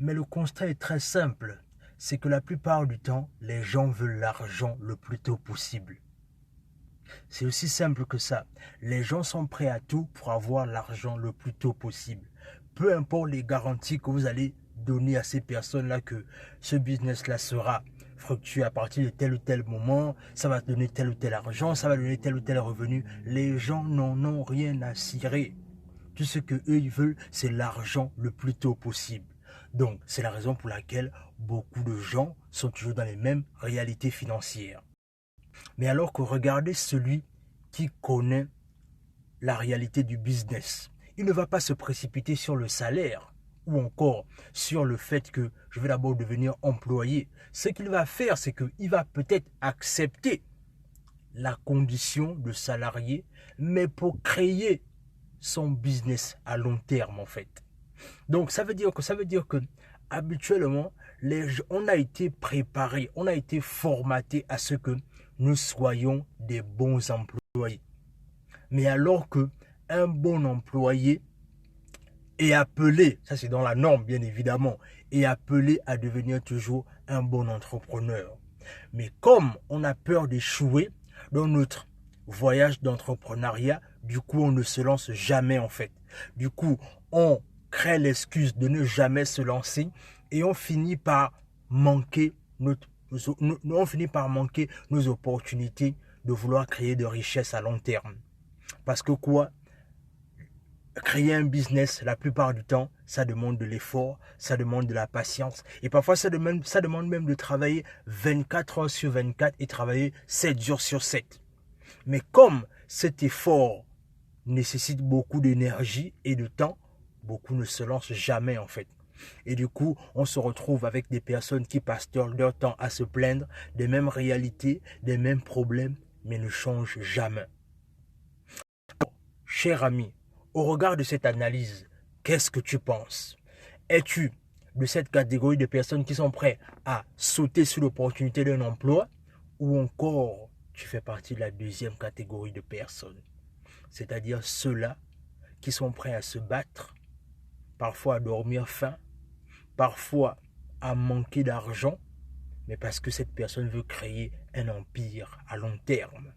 Mais le constat est très simple. C'est que la plupart du temps, les gens veulent l'argent le plus tôt possible. C'est aussi simple que ça. Les gens sont prêts à tout pour avoir l'argent le plus tôt possible. Peu importe les garanties que vous allez donner à ces personnes-là que ce business-là sera fructueux à partir de tel ou tel moment, ça va donner tel ou tel argent, ça va donner tel ou tel revenu. Les gens n'en ont rien à cirer. Tout ce qu'eux ils veulent, c'est l'argent le plus tôt possible. Donc, c'est la raison pour laquelle beaucoup de gens sont toujours dans les mêmes réalités financières. Mais alors que regardez celui qui connaît la réalité du business, il ne va pas se précipiter sur le salaire ou encore sur le fait que je vais d'abord devenir employé. Ce qu'il va faire, c'est qu'il va peut-être accepter la condition de salarié, mais pour créer son business à long terme en fait. Donc ça veut dire que habituellement, on a été préparé, on a été formaté à ce que nous soyons des bons employés. Mais alors que un bon employé est appelé, ça c'est dans la norme bien évidemment, est appelé à devenir toujours un bon entrepreneur. Mais comme on a peur d'échouer dans notre voyage d'entrepreneuriat, du coup on ne se lance jamais en fait. Du coup on crée l'excuse de ne jamais se lancer et on finit par manquer nos opportunités de vouloir créer de richesses à long terme. Parce que quoi? Créer un business, la plupart du temps, ça demande de l'effort, ça demande de la patience. Et parfois, ça demande même de travailler 24 heures sur 24 et travailler 7 jours sur 7. Mais comme cet effort nécessite beaucoup d'énergie et de temps, beaucoup ne se lancent jamais en fait. Et du coup, on se retrouve avec des personnes qui passent leur temps à se plaindre des mêmes réalités, des mêmes problèmes, mais ne changent jamais. Cher ami, au regard de cette analyse, qu'est-ce que tu penses? Es-tu de cette catégorie de personnes qui sont prêtes à sauter sur l'opportunité d'un emploi ou encore tu fais partie de la deuxième catégorie de personnes? C'est-à-dire ceux-là qui sont prêts à se battre, parfois à dormir faim, parfois à manquer d'argent, mais parce que cette personne veut créer un empire à long terme.